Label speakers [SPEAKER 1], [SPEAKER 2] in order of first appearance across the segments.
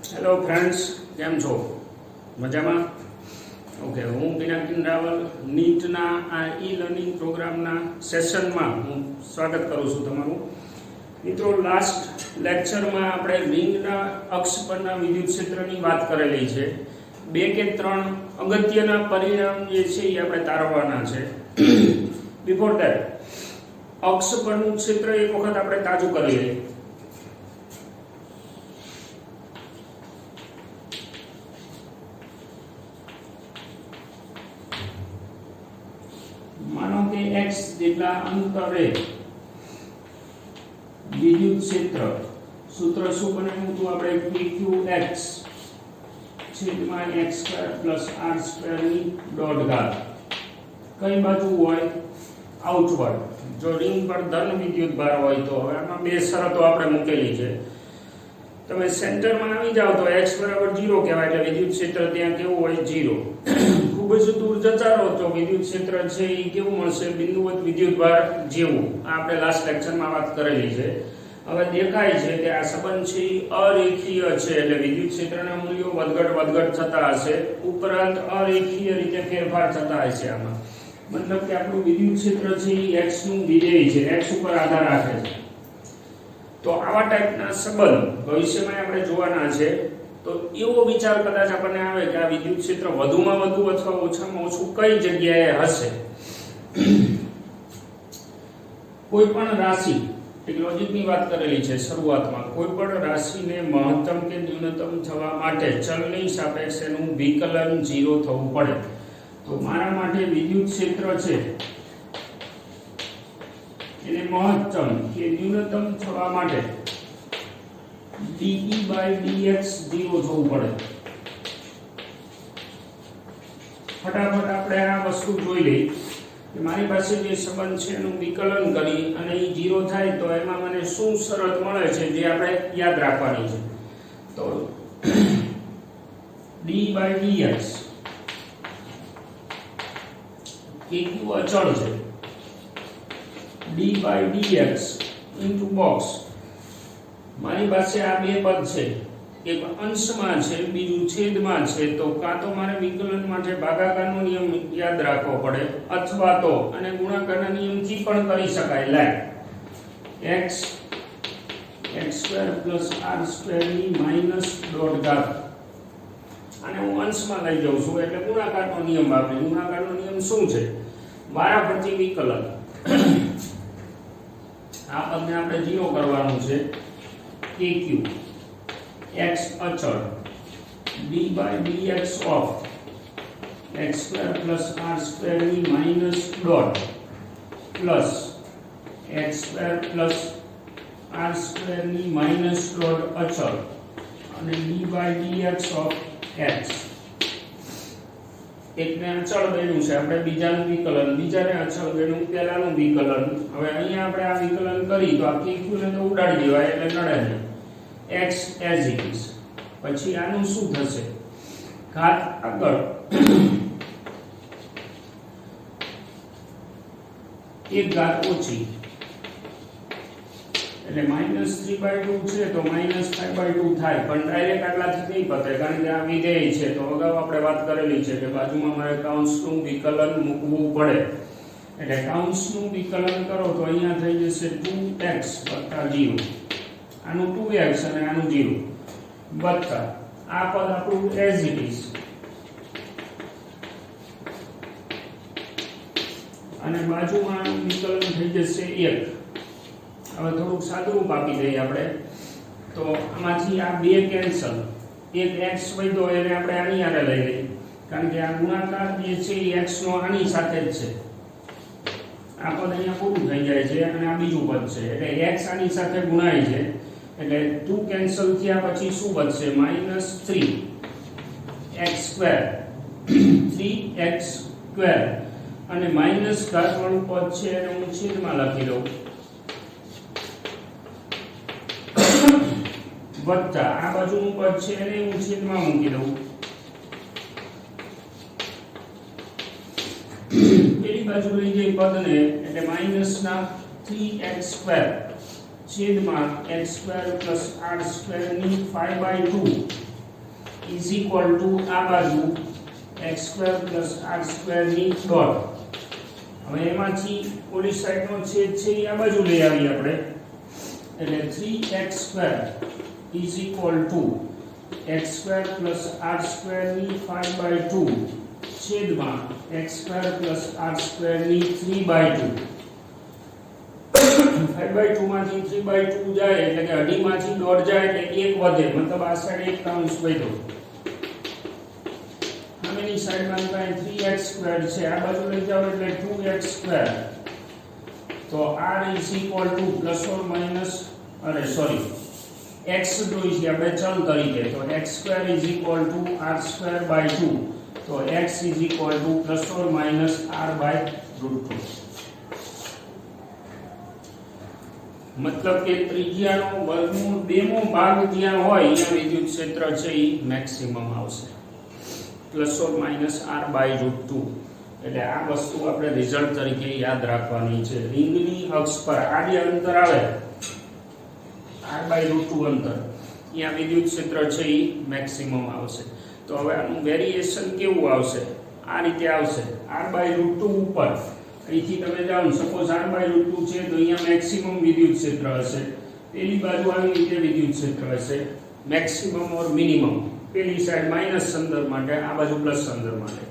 [SPEAKER 1] Hello friends, કેમ છો? મજામાં? ઓકે, હું પિનાકિન રાવલ નીટના આ ઈ લર્નિંગ પ્રોગ્રામના સેશનમાં હું સ્વાગત કરું છું તમારું. મિત્રો, લાસ્ટ લેક્ચરમાં આપણે રિંગના અક્ષ પરના વિદ્યુત ક્ષેત્રની વાત કરેલી છે. 2 કે 3 અગત્યના પરિણામ જે છે એ આપણે તારવવાના છે. બિફોર ધેટ અક્ષ પરનું ક્ષેત્ર એક વખત આપણે તાજું કરી લઈએ. માનો કે x જેટલા અંતરે વિદ્યુત ક્ષેત્ર, સૂત્ર શું બનાવ્યું હતું આપણે? pqx છેદમાં x² + r² ની ડોટ ઘાત કઈ બાજુ હોય? આઉટવર્ડ. જો રિંગ પર ધન વિદ્યુત ભાર હોય તો હવે આમાં બે શરતો આપણે મૂકેલી છે. તમે સેન્ટરમાં આવી જાવ તો x = 0 કહેવાય, એટલે વિદ્યુત ક્ષેત્ર ત્યાં કેવું હોય? 0. ખૂબ જ દૂર જતા રહો તો વિદ્યુત ક્ષેત્ર છે એ કેવું મળશે? બિંદુવત વિદ્યુત ભાર જેવું. આ આપણે લાસ્ટ લેક્ચરમાં વાત કરેલી છે. હવે દેખાય છે કે આ સંબંધ છે અરેખીય છે, એટલે વિદ્યુત ક્ષેત્રના મૂલ્યો વધઘટ થતા હશે, ઉપરાંત અરેખીય રીતે ફેરફાર થતા હશે. આમાં મતલબ કે આપણું વિદ્યુત ક્ષેત્ર છે એ x નું વિધેય છે, x ઉપર આધાર રાખે છે. તો આવા ટાઈપના સંબંધ ભવિષ્યમાં આપણે જોવાના છે. તો એવો વિચાર કદાચ આપણને આવે કે આ વિદ્યુત ક્ષેત્ર વધુમાં વધુ અથવા ઓછામાં ઓછું કઈ જગ્યાએ હશે. કોઈ પણ રાશિ, એક લોજિકની વાત કરેલી છે શરૂઆતમાં, કોઈ પણ રાશિને મહત્તમ કે ન્યૂનતમ થવા માટે ચલની સાપેક્ષે એનું વિકલન 0 થવું પડે. તો મારા માટે વિદ્યુત ક્ષેત્ર છે એને મહત્તમ કે ન્યૂનતમ થવા માટે dE/dx 0 થવું પડે. ફટાફટ આપણે આ વસ્તુ જોઈ લઈએ કે મારી પાસે જે સંબંધ છે એનું વિકલન કરી અને એ 0 થાય તો એમાં મને શું શરત મળે છે જે આપણે યાદ રાખવાની છે. તો dE/dx kq અચળ છે, d/dx ઇન્ટુ બોક્સ. મારી પાસે આ બે પદ છે, એક અંશમાં છે બીજું છેદમાં છે. તો કાં તો મારે વિકલન માટે ભાગાકારનો નિયમ યાદ રાખવો પડે અથવા તો અને ગુણાકારના નિયમથી પણ કરી શકાય. લાઈક x² + r² ની માઈનસ ડોટ ઘાત. અને હું અંશમાં લઈ જાઉં છું એટલે ગુણાકારનો નિયમ વાપરી. ગુણાકારનો નિયમ શું છે? વારાફરતી વિકલન. આ પદને આપણે 0 કરવાનું છે. kq x અચળ d/dx ઓફ x² + r² ની minus dot plus x² + r² ની માઈનસ ડોટ અચળ અને d/dx ઓફ x. એકને અચળ ગણ્યું છે આપણે, બીજાનું વિકલન, બીજાને અચળ ગણ્યું પહેલાનું વિકલન. હવે અહીંયા આપણે આ વિકલન કરી તો આ kq ને તો ઉડાડી દેવાય એટલે નડે નહીં. x as it is. પછી આનું શું થશે? ઘાત આગળ એક ઘાત ઓછી એટલે -3/2 છે તો -5/2 થાય, પણ ડાયરેક્ટ આટલાથી નહીં પતે કારણ કે આ વિધેય છે. તો અગાઉ આપણે વાત કરેલી છે કે બાજુમાં મારે કાઉન્સનું વિકલન મૂકવું પડે. એટલે કાઉન્સનું વિકલન કરો તો અહીંયા થઈ જશે 2x + 0. આનું 2x અને આનું 0 વત્તા આ પદ આપણું as it is અને બાજુમાં આનું વિકલન થઈ જશે 1. હવે થોડુંક સાદુરૂપ આપી દઈએ આપણે. તો આમાંથી આ બે કેન્સલ, એક x વધ્યો એને આપણે આની આરે લઈ લઈએ કારણ કે આ ગુણાકાર જે છે એ x નો આની સાથે જ છે. આ પદ અહીંયા પૂરું થઈ જાય છે અને આ બીજું પદ છે એટલે x આની સાથે ગુણાય છે એટલે 2 કેન્સલ થયા પછી શું બચશે? -3x² 3x² અને માઈનસ ઘાત વાળું પદ છે એને હું છેદમાં લખી દઉં વત્તા આ બાજુનું પદ છે એને હું છેદમાં મૂકી દઉં. પેલી બાજુ લઈ જઈ પદને એટલે -3x² છેદમાં x² + r² ની 5/2 ઇઝ ઇક્વલ ટુ આ બાજુ x² + r² ની ડોટ. હવે એમાંથી ઓલી સાઈડનો છેદ છે એ આ બાજુ લઈ આવી આપણે, એટલે 3x² is equal two x² + r² ની 5/2 છેદમાં x² + r² ની 3/2. 5/2 માંથી 3/2 જાય એટલે કે અઢીમાંથી દોઢ જાય એટલે 1 વધે, મતલબ આ સાઈડ 1 કાઉન્સ વધ્યો. સામેની સાઈડમાં કાંઈ 3x² છે, આ બાજુ લઈ જાવ એટલે 2x². તો r is equal to plus or minus, અરે સોરી, x જોઈ છે આપણે ચલ તરીકે, તો x² is equal two r²/2. તો x is equal to plus or minus r/√2. મતલબ કે ત્રિજ્યાનો વર્ગમૂળ 2મો ભાગ જ્યાં હોય ત્યાં વિદ્યુત ક્ષેત્ર છે એ મેક્સિમમ આવશે, પ્લસ ઓર માઈનસ r/√2. એટલે આ વસ્તુ આપણે રિઝલ્ટ તરીકે યાદ રાખવાની છે. રિંગની અક્ષ પર આ જે અંતર આવે r/√2 અંતર, ત્યાં વિદ્યુત ક્ષેત્ર છે એ મેક્સિમમ આવશે. તો હવે આનું વેરિએશન કેવું આવશે? આ રીતે આવશે, r/√2 ઉપર અહીંથી તમે જાઓ, સપોઝ r/√2 છે તો અહીંયા મેક્સિમમ વિદ્યુત ક્ષેત્ર હશે, પેલી બાજુ આવી રીતે વિદ્યુત ક્ષેત્ર હશે, મેક્સિમમ ઓર મિનિમમ. પેલી સાઈડ માઈનસ સંદર્ભ માટે, આ બાજુ પ્લસ સંદર્ભ માટે.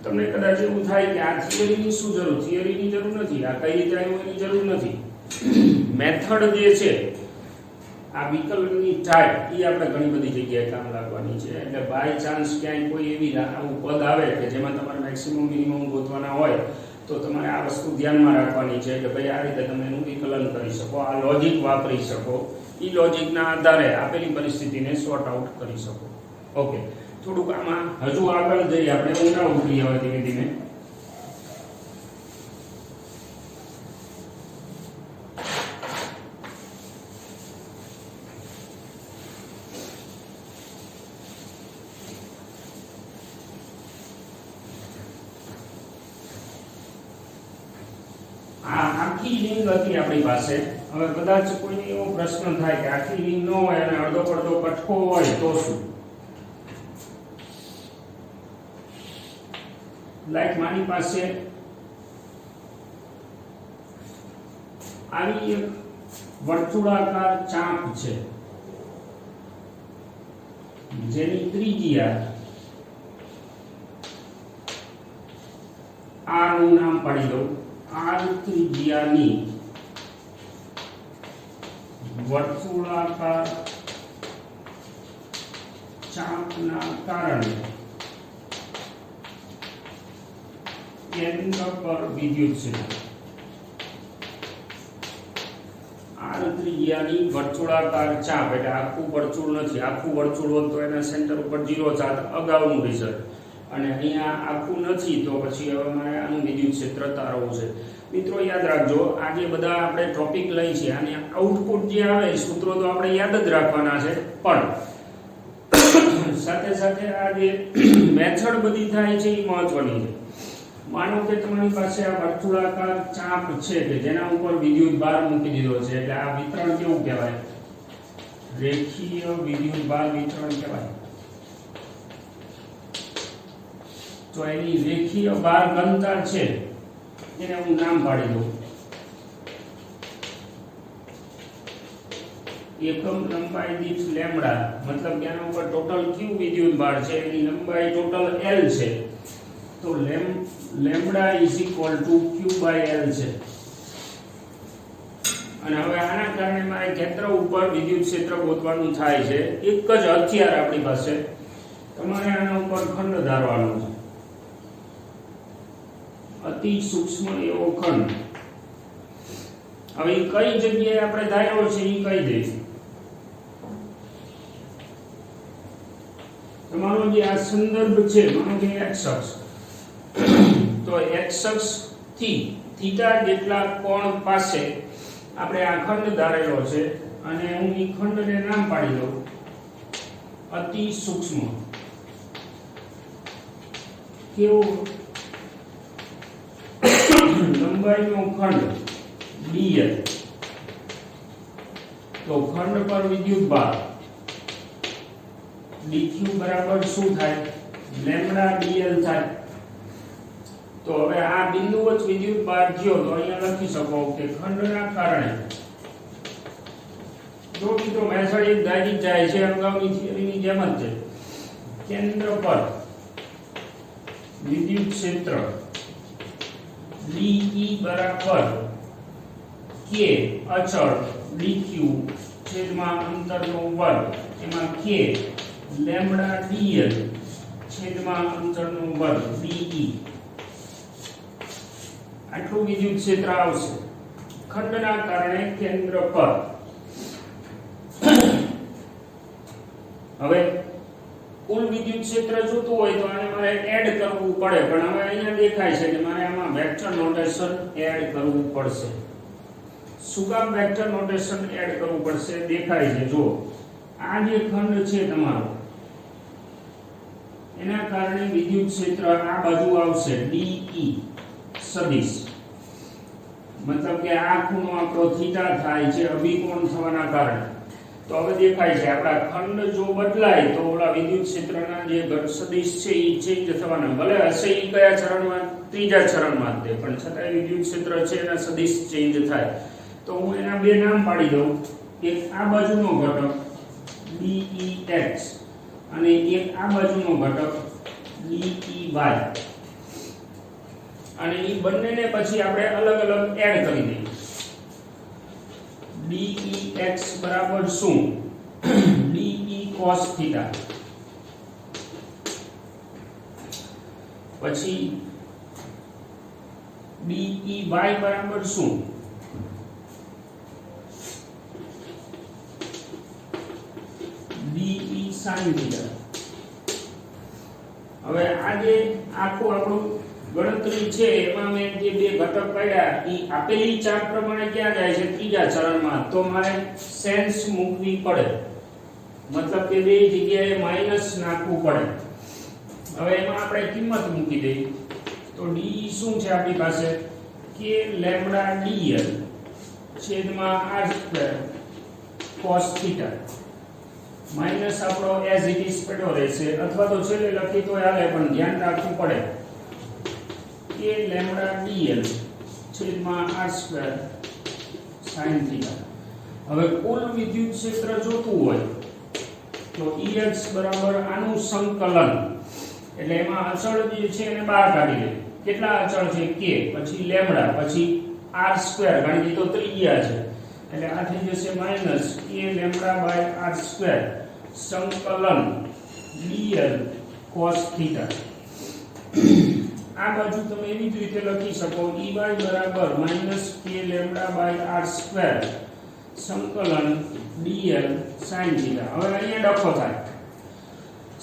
[SPEAKER 1] તમને કદાચ એવું થાય કે આ થિયરીની શું જરૂર? થિયરીની જરૂર નથી, આ કઈ રીતે આવ્યું એની જરૂર નથી. મેથડ જે છે, આ વિકલનની ટાઈપ એ આપણે ઘણી બધી જગ્યાએ કામ લાગવાની છે. એટલે બાય ચાન્સ ક્યાંય કોઈ એવી આવું પદ આવે કે જેમાં તમારે મેક્સિમમ મિનિમમ ગોતવાના હોય તો તમારે આ વસ્તુ ધ્યાનમાં રાખવાની છે કે ભાઈ આ રીતે તમે એનું વિકલન કરી શકો, આ લોજિક વાપરી શકો, એ લોજિકના આધારે આપેલી પરિસ્થિતિને સોર્ટ આઉટ કરી શકો. ઓકે, થોડુંક આમાં હજુ આગળ જઈએ આપણે, ઊંડા ઉતરીએ હવે ધીમે ધીમે. આખી રિંગ હતી આપણી પાસે. હવે કદાચ કોઈને એવો પ્રશ્ન થાય કે આખી રિંગ ન હોય અને અડધો પડધો કટકો હોય તો શું? લાઈક મારી પાસે આવી એક વર્તુળાકાર ચાપ છે જેની ત્રિજ્યા r નું નામ પાડી દઉં. r ત્રિજ્યાની વર્તુળાકાર ચાપના કારણે કેન્દ્ર પર વિદ્યુત ક્ષેત્ર. r ત્રિજ્યાની વર્તુળાકાર ચાપ એટલે આખું વર્તુળ નથી, આખું વર્તુળ હોત તો એના સેન્ટર ઉપર 0 ચાર્જ, અગાઉનું રિઝલ્ટ. અને અહીંયા આખું નથી તો પછી હવે મારે આનું વિદ્યુત ક્ષેત્ર તારવવું છે. મિત્રો યાદ રાખજો, આ જે બધા આપણે ટોપિક લઈ છે અને આઉટપુટ જે આવે સૂત્રો તો આપણે યાદ જ રાખવાના છે, પણ સાથે સાથે આ જે મેથડ બધી થાય છે એ મહત્વની છે. માનો કે તમારી પાસે આ વર્તુળાકાર ચાપ છે કે જેના ઉપર વિદ્યુત ભાર મૂકી દીધો છે, એટલે આ વિતરણ કેવું કહેવાય? રેખીય વિદ્યુત ભાર વિતરણ કહેવાય. તો એની રેખીય ભાર ઘનતા છે એને હું નામ પાડી દઉં એકમ લંબાઈ દીઠ લેમ્બડા, મતલબ કે આના ઉપર ટોટલ ક્યુ વિદ્યુત ભાર છે, એની લંબાઈ ટોટલ L છે, તો lambda is equal two Q/L છે. અને હવે આના કારણે મારે કેન્દ્ર ઉપર વિદ્યુત ક્ષેત્ર ગોતવાનું થાય છે. એક જ હથિયાર આપણી પાસે, તમારે આના ઉપર ખંડ ધારવાનો છે, અતિ સૂક્ષ્મ એવો ખંડ. હવે કઈ જગ્યાએ આપણે ધાર્યો છે એ કહી દઈશું. તમારો જે આ સંદર્ભ છે, માનો કે x અક્ષ, તો x અક્ષ થી થીટા જેટલા કોણ પાસે આપણે આ ખંડ ધારેલો છે અને હું એ ખંડને નામ પાડી દઉં અતિ સૂક્ષ્મ. કેવો? લંબાઈનો ખંડ dl. તો ખંડ પર વિદ્યુત ભાર dq બરાબર શું થાય લેમ્બડા dl થાય। તો હવે આ બિંદુવત વિદ્યુત ભાર થયો તો અહીંયા લખી શકો કે ખંડના કારણે જો મિત્રો મેથડ એક દાજી જાય છે અગાઉની થિયરીની જેમ જ છે કેન્દ્ર પર વિદ્યુત ક્ષેત્ર DE બરાબર k અચળ dq છેદમાં અંતરનો વર્ગ એમાં k લેમ્બડા dl છેદમાં અંતરનો વર્ગ DE આટલું વિદ્યુત ક્ષેત્ર આવશે ખંડના કારણે કેન્દ્ર પર। હવે કુલ વિદ્યુત ક્ષેત્ર જોતું હોય તો આને મારે એડ કરવું પડે પણ હવે અહીંયા દેખાય છે કે મારે આમાં વેક્ટર નોટેશન એડ કરવું પડશે। શું કામ વેક્ટર નોટેશન એડ કરવું પડશે દેખાય છે જો આ જે ખંડ છે તમારો એના કારણે વિદ્યુત ક્ષેત્ર આ બાજુ આવશે DE સદિશ मतलब કે આ ખૂણો આપણો થીટા થાય છે અભિકોણ થવાના કારણે। તો હવે દેખાય છે આપણા ખંડ જો બદલાય તો ઓલા વિદ્યુત ક્ષેત્રના જે ઘટ સદિશ છે એ ચેન્જ થવાના ભલે હશે એ કયા ચરણમાં ત્રીજા ચરણમાં જ પણ છતાંય વિદ્યુત ક્ષેત્ર છે એના સદિશ ચેન્જ થાય। તો હું એના બે નામ પાડી દઉં એક આ બાજુનો ઘટક DEX અને એક આ બાજુનો ઘટક DEY અને એ બંનેને પછી આપણે અલગ અલગ એડ કરી દઈએ। DEX બરાબર શું DE cos થીટા પછી DEY બરાબર શું DE sin થીટા। હવે આ જે આખું આપણું ગણતરી છે એમાં મેં જે બે ઘટક પાડ્યા એ આપેલી ચાર્ટ પ્રમાણે ક્યાં જાય છે ત્રીજા ચરણમાં તો મારે સેન્સ મૂકવી પડે મતલબ કે બે જગ્યાએ માઈનસ નાખવું પડે। હવે એમાં આપણે કિંમત મૂકી દઈએ તો d શું છે આપણી પાસે k લેમ્બડા dl છેદમાં r2 cos થીટા માઈનસ આપણો એઝ ઇટ ઇઝ પડ્યો રહેશે અથવા તો છેલ્લે લખી તો હાલે પણ ધ્યાન રાખવું પડે k લેમ્બડા dl છેદમાં r2 sin થીટા। હવે કુલ વિદ્યુત ક્ષેત્ર જોતું હોય તો Ex બરાબર આનું સંકલન એટલે એમાં અચળ જે છે એને બહાર કાઢી લે કેટલા અચળ છે k પછી લેમ્બડા પછી r2 કારણ કે તો ત્રિજ્યા છે એટલે આ થઈ જશે minus k lambda by r2 સંકલન dl cos થીટા। આ બાજુ તમે એવી જ રીતે લખી શકો Ey બરાબર -k લેમ્બડા બાય r2 સંકલન dl sin થીટા। હવે અહીંયા ડખો થાય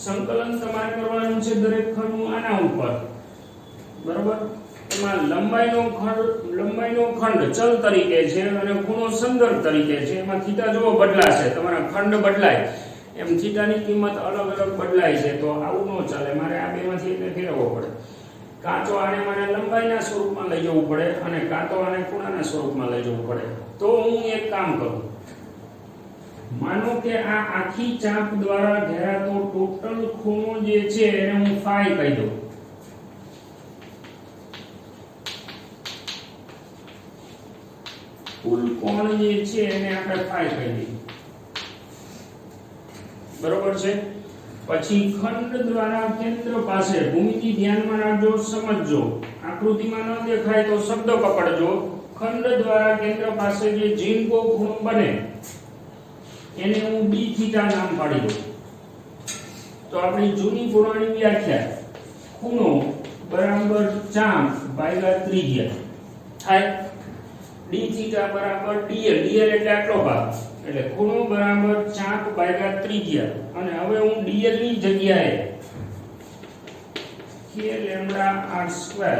[SPEAKER 1] સંકલન તમારે કરવાનું છે દરેક ખંડનું આના ઉપર બરાબર એમાં લંબાઈનો ખંડ ચલ તરીકે છે અને ખૂણો સંદર્ભ તરીકે છે એમાં થીટા જો બદલાશે તમારા ખંડ બદલાય એમ થીટાની કિંમત અલગ અલગ બદલાય છે તો આવું ન ચાલે મારે આ બેમાંથી એને ફેરવવો પડે કાં તો આને મને લંબાઈના સ્વરૂપમાં લઈ જવું પડે અને કાં તો આને ખૂણાના સ્વરૂપમાં લઈ જવું પડે। તો હું એક કામ કરું માનો કે આ આખી ચાપ દ્વારા ઘેરાતો ટોટલ ખૂણો જે છે એને હું ફાઈ કહી દઉં કુલ કોણ જે છે એને આપણે ફાઈ કહી દઈએ બરોબર છે। પછી ખંડ દ્વારા કેન્દ્ર પાસે ભૂમિતિ ધ્યાનમાં રાખજો સમજજો આકૃતિમાં ન દેખાય તો શબ્દ પકડજો ખંડ દ્વારા કેન્દ્ર પાસે જે ઝીણકો ખૂણો બને એને હું d થીટા નામ પાડી દઉં તો આપણી જૂની પુરાણી વ્યાખ્યા ખૂણો બરાબર ચાપ ભાગ્યા ત્રિજ્યા થાય d થીટા બરાબર dl dl એટલે આટલો ભાગ એટલે ખૂણો બરાબર ચાપ ભાગ્યા ત્રિજ્યા અને હવે હું dl ની જગ્યાએ k લેમ્બડા r2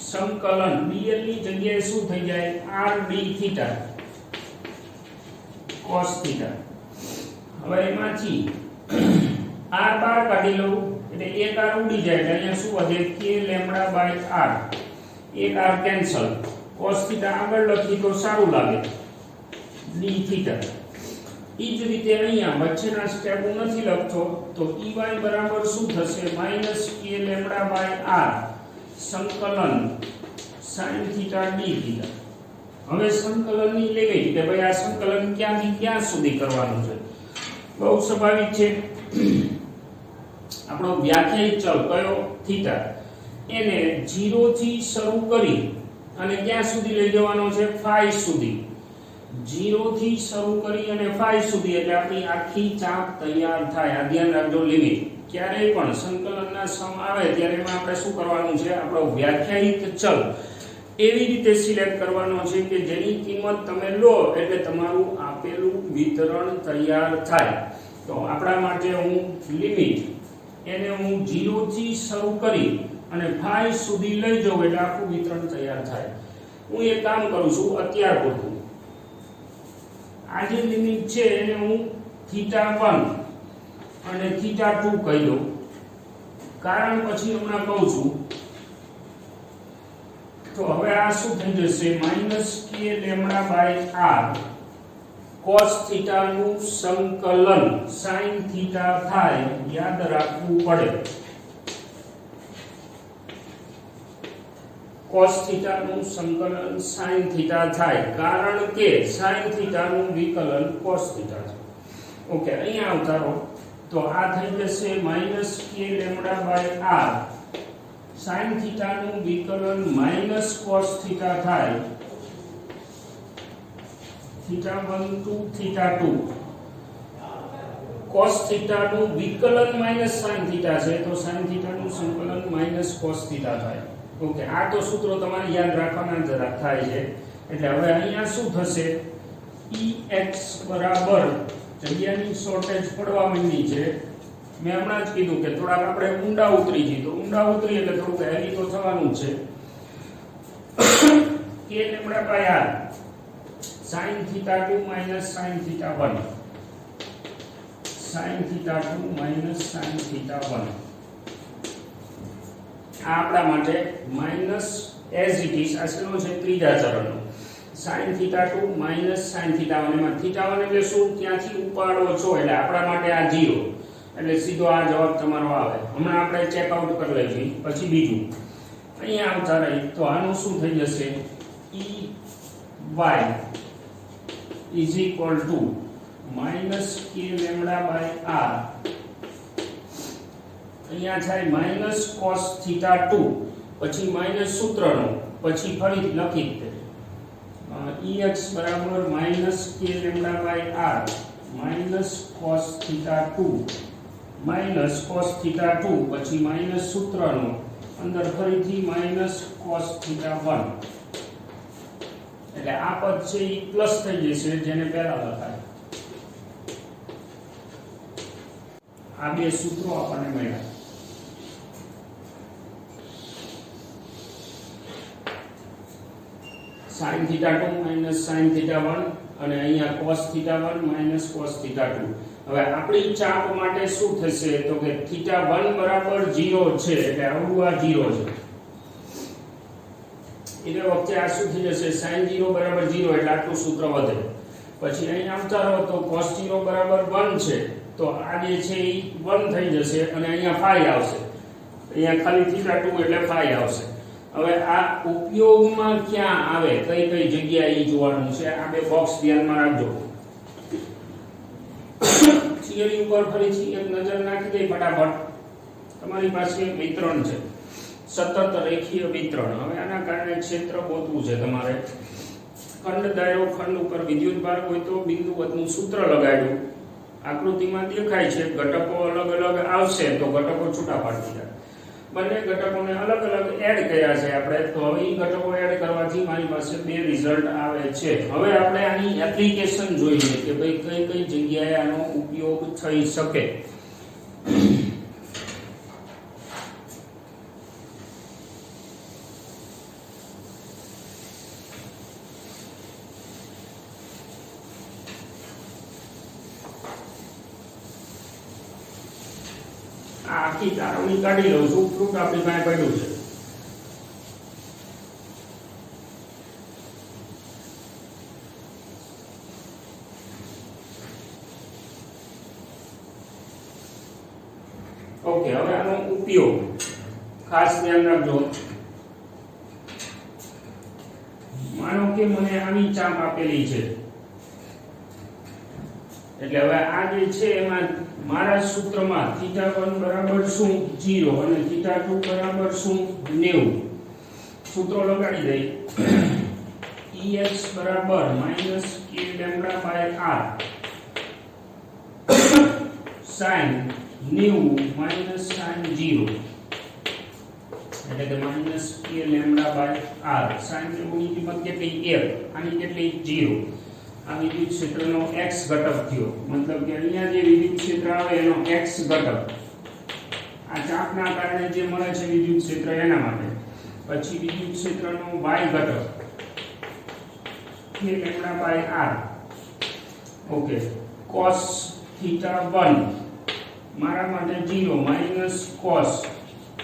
[SPEAKER 1] સંકલન dl ની જગ્યાએ શું થઈ જાય r d theta cos theta. હવે એમાંથી r બાર કાઢી લઉં એટલે એક r ઉડી જાય એટલે અહીંયા શું વધે k લેમ્બડા બાય r એક r કેન્સલ cos થીટા આગળ લખી તો સારું લાગે d થીટા ઈ જ રીતે અહીંયા વચ્ચેના સ્ટેપ હું નથી લખતો તો ey બરાબર શું થશે -k λ/r સંકલન sin θ d θ. હવે સંકલનની લિમિટ કે ભાઈ આ સંકલન ક્યાંથી ક્યાં સુધી કરવાનું છે બહુ સ્વાભાવિક છે. આપણો વ્યાખ્યાયિત ચલ કયો થીટા એને 0 થી શરૂ કરી અને ક્યાં સુધી લઈ જવાનો છે phi સુધી. 0 થી શરૂ કરી અને phi સુધી એટલે આપણી આખી ચાપ તૈયાર થાય. આ ધ્યાન રાખજો લિમિટ ક્યારેય પણ સંકલનના સમ આવે ત્યારે એમાં આપણે શું કરવાનું છે આપણો વ્યાખ્યાયિત ચલ એવી રીતે સિલેક્ટ કરવાનો છે કે જેની કિંમત તમે લો એટલે તમારું આપેલું વિતરણ તૈયાર થાય. તો આપણા માટે હું લિમિટ એને હું 0 થી શરૂ કરી અને phi સુધી લઈ જાઉં એટલે આખું વિતરણ તૈયાર થાય. હું એક કામ કરું છું અત્યાર પૂરતું આ જે લિમિટ છે એને હું θ1 અને θ2 કહી દઉં. કારણ પછી હમણાં કહું છું. તો હવે આ શું થઈ જશે -k λ/r cos θ નું સંકલન sin θ થાય. યાદ રાખવું પડે cos θ નું સંકલન sin θ થાય કારણ કે sin θ નું વિકલન cos θ છે. ઓકે અહીંયા આવતા રહો. તો આ થઈ જશે -k λ/r sin θ નું વિકલન -cos θ થાય θ1 to θ2. cos θ નું વિકલન -sin θ છે તો sin θ નું સંકલન -cos θ થાય. ઓકે આ તો સૂત્રો તમારે યાદ રાખવાના જ થાય છે. એટલે હવે અહીંયા શું થશે ex બરાબર જગ્યાની શોર્ટેજ પડવા માંડી છે. મેં હમણાં જ કીધું કે થોડાક આપણે ઊંડા ઉતરી જઈએ તો ઊંડા ઉતરી એટલે થોડુંક હેવી તો થવાનું છે. k λ/r sin θ2 sin θ1 sin θ2 sin θ1 આ આપણા માટે માઈનસ એઝ ઇટ ઇઝ આ શેનો છે ત્રીજા ચરણનો sin θ2 sin θ1 એમાં θ1 એટલે શું ત્યાંથી ઉપાડો છો એટલે આપણા માટે આ 0 એટલે સીધો આ જવાબ તમારો આવે. હમણાં આપણે ચેક આઉટ કરી લઈશું પછી બીજું અહીંયા આવતા રહી તો આનું શું થઈ જશે ey is equal to -k λ/r અહીંયા થાય -cos θ2 પછી માઈનસ સૂત્રનો પછી ફરીથી લખી દે ex બરાબર -k λ/r -cos θ2 -cos θ2 પછી માઈનસ સૂત્રનો અંદર ફરીથી -cos θ1 એટલે આ પદ છે ઈ પ્લસ થઈ જશે જેને પહેલા લખાય. આ બે સૂત્રો આપણને મળ્યા. sin θ2 sin θ1 અને અહીંયા cos θ1 cos θ2. હવે આપણી ચાપ માટે શું થશે તો કે θ1 બરાબર 0 છે એટલે આવડું આ 0 છે એટલે વખતે આ શું થઈ જશે sin 0 બરાબર 0 એટલે આટલું સૂત્ર વધે. પછી અહીં આવતા રહો તો cos 0 બરાબર 1 છે તો આ જે છે એ 1 થઈ જશે અને અહીંયા phi આવશે. અહીંયા ખાલી θ2 એટલે phi આવશે. હવે આ ઉપયોગમાં ક્યાં આવે કઈ કઈ જગ્યાએ ઈ જોવાનું છે. આ બે બોક્સ ધ્યાનમાં રાખજો. થિયરી ઉપર ફરીથી એક નજર નાખી દે ફટાફટ. તમારી પાસે એક વિતરણ છે સતત રેખીય વિતરણ. હવે આના કારણે ક્ષેત્ર ગોતવું છે તમારે. ખંડ દાયરો ખંડ ઉપર વિદ્યુતભાર હોય તો બિંદુવતનું સૂત્ર લગાડ્યું. આકૃતિમાં દેખાય છે ઘટકો અલગ અલગ આવશે તો ઘટકો છૂટા પાડી દીધા. બંને ઘટકોને અલગ અલગ એડ કર્યા છે આપણે. તો હવે એ ઘટકો એડ કરવાથી મારી પાસે બે રિઝલ્ટ આવે છે. હવે આપણે આની એપ્લિકેશન જોઈએ કે ભાઈ કઈ કઈ જગ્યાએ આનો ઉપયોગ થઈ શકે. આખી તારવણી કાઢી લઉં છું. ફ્રૂટ આપણી પાસે પડ્યું છે. ઓકે, હવે આનો ઉપયોગ ખાસ ધ્યાન રાખજો. માનો કે મને આવી ચાપ આપેલી છે, એટલે હવે આ જે છે એમાં મારા સૂત્રમાં θ1 બરાબર શું 0 અને θ2 બરાબર શું 90. સૂત્રો લગાડી દઈ. Ex બરાબર -k λ/r sin 90 sin 0, એટલે કે -k λ/r sin 90 ની કિંમત કેટલી 1, આની કેટલી 0. આ વિદ્યુત ક્ષેત્રનો x ઘટક થયો, મતલબ કે અહીંયા જે વિદ્યુત ક્ષેત્ર આવે એનો x ઘટક, આ ચાપના કારણે જે મળે છે વિદ્યુત ક્ષેત્ર એના માટે. પછી વિદ્યુત ક્ષેત્રનો y ઘટક k λ/r. ઓકે, cos θ1 મારા માટે 0 cos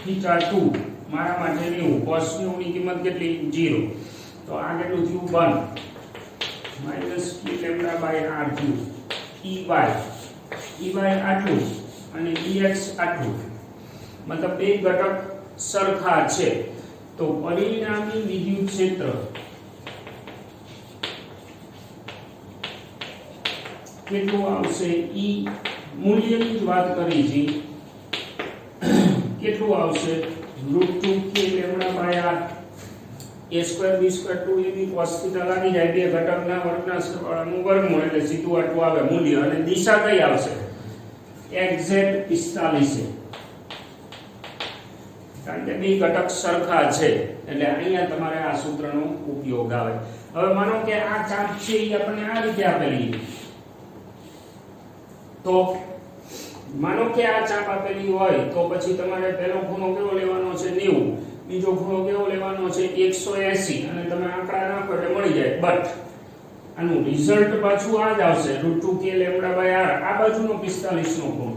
[SPEAKER 1] θ2 મારા માટે 90. cos 90 ની કિંમત કેટલી 0, તો આ કેટલું થયું 1 -k λ/r થયું. Ey આટલું અને dx આટલું, મતલબ બે ઘટક સરખા છે. તો પરિણામી વિદ્યુત ક્ષેત્ર કેટલું આવશે? E મૂલ્યની જ વાત કરી છે, કેટલું આવશે? √2k λ/r. a² b² 2ab cos θ લાગી જાય, બે ઘટકના વર્ગના સરવાળાનું વર્ગમૂળ, એટલે સીધું આટલું આવે મૂલ્ય. અને દિશા કઈ આવશે? xz 45, કારણ કે બે ઘટક સરખા છે, એટલે અહીંયા તમારે આ સૂત્રનો ઉપયોગ આવે. હવે માનો કે આ ચાપ છે એ આપણને આ રીતે આપેલી, તો માનો કે આ ચાપ આપેલી હોય તો પછી તમારે પહેલો ખૂણો કેવો લેવાનો છે 90, બીજો ખૂણો કેવો લેવાનો છે 180, અને તમે આંકડા નાખો એટલે મળી જાય. બટ આનું રિઝલ્ટ પાછું આ જ આવશે √2k λ/r. આ બાજુનો 45 નો ખૂણો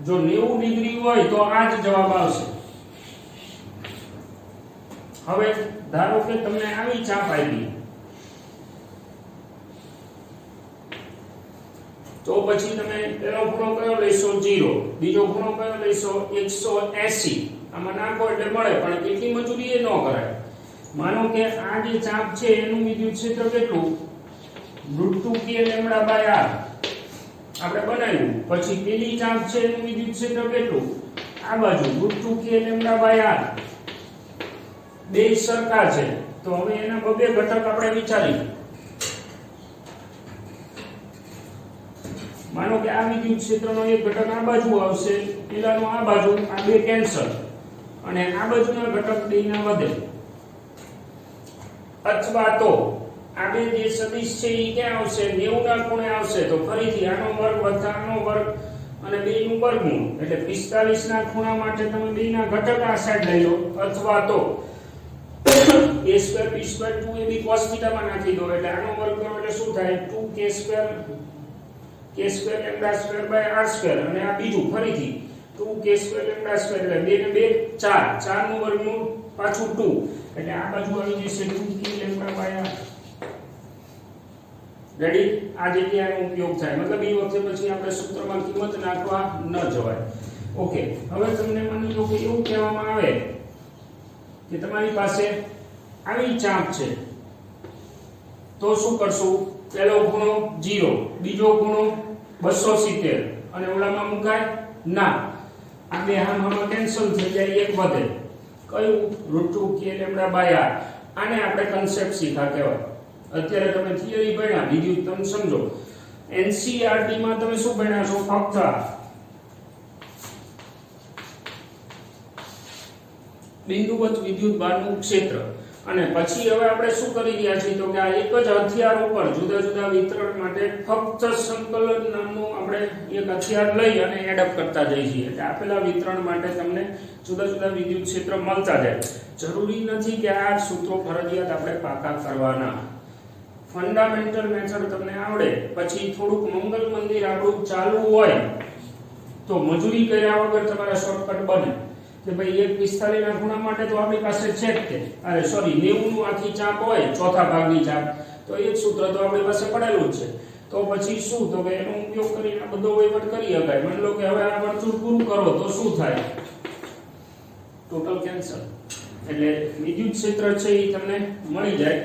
[SPEAKER 1] જો 90 ડિગ્રી હોય તો આ જ જવાબ આવશે. હવે ધારો કે તમને આવી ચાપ આપી, તો પછી તમે પહેલો ખૂણો કયો લેશો 0, બીજો ખૂણો કયો લેશો 180, આમાં નાખો એટલે મળે. પણ કેટલી મજૂરી એ ન કરાય. માનો કે આ જે ચાપ છે એનું વિદ્યુત ક્ષેત્ર કેટલું? √2k λ/r આપણે બનાવ્યું. પછી પેલી ચાપ છે એનું વિદ્યુત ક્ષેત્ર કેટલું? આ બાજુ √2k λ/r. બે સરખા છે, તો હવે એના બે ઘટક આપણે વિચારીએ. માનો કે આ વિદ્યુત ક્ષેત્રનો એક ઘટક આ બાજુ આવશે, પેલાનો આ બાજુ, આ બે કેન્સલ, અને આ બાજુના ઘટક બેના વધે. અથવા તો આ બે જે સદિશ છે એ ક્યાં આવશે? 90 ના ખૂણે આવશે. તો ફરીથી આનો વર્ગ વત્તા આનો વર્ગ અને બેનું વર્ગમૂળ, એટલે 45 ના ખૂણા માટે તમે બેના ઘટક આ સાઈડ લઈ લો. અથવા તો a² b² 2ab cos θ માં નાખી દો, એટલે આનો વર્ગ કરો એટલે શું થાય? 2k² λ²/r², અને આ બીજું ફરીથી 2k² λ², એટલે 2 ને 2 4, 4 નું વર્ગમૂળ પાછું 2, એટલે આ બાજુ આવી જશે 2k λ/r. રેડી? આ જગ્યાનો ઉપયોગ થાય, મતલબ એ વખતે પછી આપણે સૂત્રમાં કિંમત નાખવા ન જવાય. ઓકે, હવે તમને માની લો કે એવું કહેવામાં આવે કે તમારી પાસે આવી ચાપ છે, તો શું કરશું? પહેલો ખૂણો 0, બીજો ખૂણો 270, અને ઓલામાં મુકાય ના. આ બે હામાં કેન્સલ થઈ જાય, એક વધે. કયું? √2k λ/r. આને આપણે કન્સેપ્ટ શીખા કહેવાય. અત્યારે તમે થિયરી ભણ્યા, વિદ્યુત તમે સમજો. NCERT માં તમે શું ભણ્યા છો? ફક્ત બિંદુવત વિદ્યુતભારનું ક્ષેત્ર. અને પછી હવે આપણે શું કરી રહ્યા છીએ? તો કે આ એક જ હથિયાર ઉપર જુદા જુદા વિતરણ માટે ફક્ત સંકલન નામનું આપણે એક હથિયાર લઈ અને એડપ્ટ કરતા જઈએ છીએ. એટલે આપેલા વિતરણ માટે તમને જુદા જુદા વિદ્યુત ક્ષેત્ર મળતા જાય. જરૂરી નથી કે આ સૂત્રો ફરજિયાત આપણે પાકા કરવાના. ફંડામેન્ટલ મેથડ તમને આવડે, પછી થોડુંક મંગલ મંદિર આપણું ચાલુ હોય તો મજૂરી કર્યા વગર તમારા શોર્ટકટ બને કે ભાઈ એક 45 ના ખૂણા માટે તો આપણી પાસે છે જ તે. અરે સોરી, 90 નું આખી ચાપ હોય, ચોથા ભાગની ચાપ, તો એક સૂત્ર તો આપણી પાસે પડેલું જ છે. તો પછી શું? તો કે એનો ઉપયોગ કરીને આ બધો વહીવટ કરી શકાય. માની લો કે હવે આ વર્તુળ પૂરું, કરો તો શું થાય? ટોટલ કેન્સલ, એટલે વિદ્યુત ક્ષેત્ર છે એ તમને મળી જાય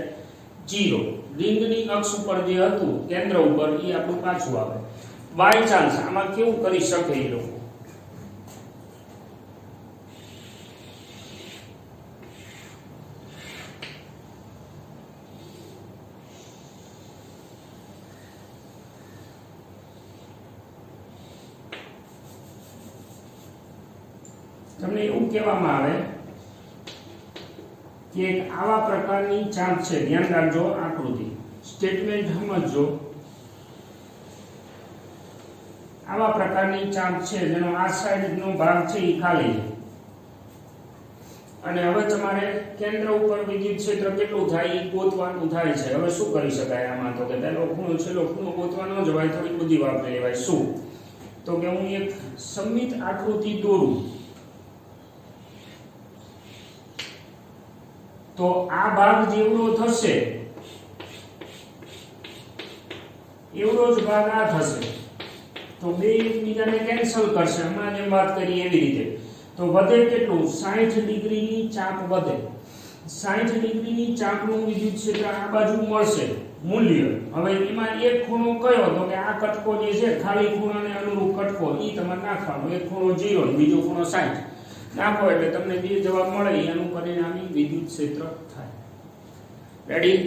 [SPEAKER 1] 0. રિંગની અક્ષ ઉપર જે હતું કેન્દ્ર ઉપર એ આપણું પાછું આવે. બાય ચાન્સ આમાં કેવું કરી શકે એ લોકો? તમને એવું કહેવામાં આવે કે આવા પ્રકારની ચાંપ છે, ધ્યાન રાખજો આકૃતિ, સ્ટેટમેન્ટ સમજો. આવા પ્રકારની ચાંપ છે જેનો આ સાઈડનો ભાગ છે એ ખાલી છે, અને હવે તમારે કેન્દ્ર ઉપર વિદ્યુત ક્ષેત્ર કેટલું થાય એ ગોતવાનું થાય છે. હવે શું કરી શકાય આમાં? તો કે પહેલો ખૂણો છેલ્લો ખૂણો ગોતવા ન જવાય, થોડી બુદ્ધિ વાપરી લેવાય. શું? તો કે હું એક સમમિત આકૃતિ દોરું તો આ ભાગ જેવડો થશે એવડો જ ભાગ આ થશે, તો બે એકબીજાને કેન્સલ કરશે. હમણાં જેમ વાત કરી એવી રીતે. તો વધે કેટલું? 60 ડિગ્રીની ચાપ વધે. 60 ડિગ્રીની ચાપનું વિદ્યુત ક્ષેત્ર આ બાજુ મળશે મૂલ્ય. હવે એમાં એક ખૂણો કયો? તો કે આ કટકો જે છે ખાલી ખૂણાને અનુરૂપ કટકો, એ તમારે નાખવાનો. એક ખૂણો 0 બીજો ખૂણો 60 નાખો એટલે તમને બે જવાબ મળે, એનું પરિણામી વિદ્યુત ક્ષેત્ર થાય. રેડી?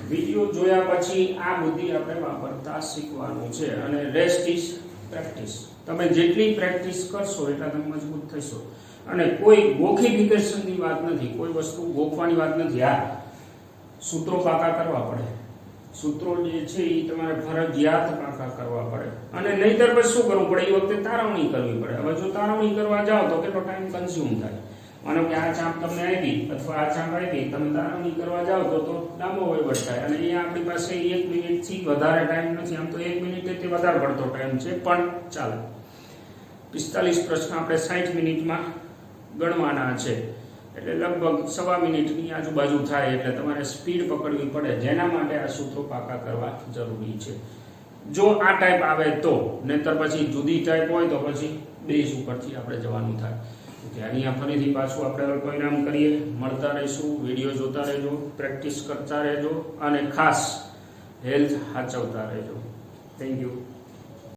[SPEAKER 1] વિડિયો જોયા પછી આ બુદ્ધિ આપણે વાપરતા શીખવાનું છે, અને રેસ્ટ ઇઝ પ્રેક્ટિસ. તમે જેટલી પ્રેક્ટિસ કરશો એટલા તમે મજબૂત થશો. અને કોઈ ગોખિફિકેશનની વાત નથી, કોઈ વસ્તુ ગોખવાની વાત નથી. હા, સૂત્રો પાકા કરવા પડે. સૂત્રો જે છે એ તમારે ફરજિયાત પાકા કરવા પડે, અને નહીતર પછી શું કરવું પડે? એ વખતે તારવણી કરવી પડે. હવે જો તારવણી કરવા જાઓ તો કેટલો ટાઈમ કન્ઝ્યુમ થાય? માનો કે આ ચાંપ તમને આપી અથવા આ ચાંપ આપી, તમે તારવણી કરવા જાઓ તો લાંબો વહીવટ થાય, અને અહીંયા આપણી પાસે 1 મિનિટથી વધારે ટાઈમ નથી. આમ તો 1 મિનિટ તે વધારે પડતો ટાઈમ છે, પણ ચાલો 45 પ્રશ્ન આપણે 60 મિનિટમાં ગણવાના છે, એટલે લગભગ 1.25 મિનિટની આજુબાજુ થાય. એટલે તમારે સ્પીડ પકડવી પડે, જેના માટે આ સૂત્રો પાકા કરવા જરૂરી છે. જો આ ટાઈપ આવે તો, નહીતર પછી જુદી ટાઈપ હોય તો પછી બેઝ ઉપરથી આપણે જવાનું થાય. ઓકે, અહીંયા ફરીથી પાછું આપણે પરિણામ કરીએ. મળતા રહીશું, વિડીયો જોતા રહેજો, પ્રેક્ટિસ કરતા રહેજો, અને ખાસ હેલ્થ સાચવતા રહેજો. Thank you.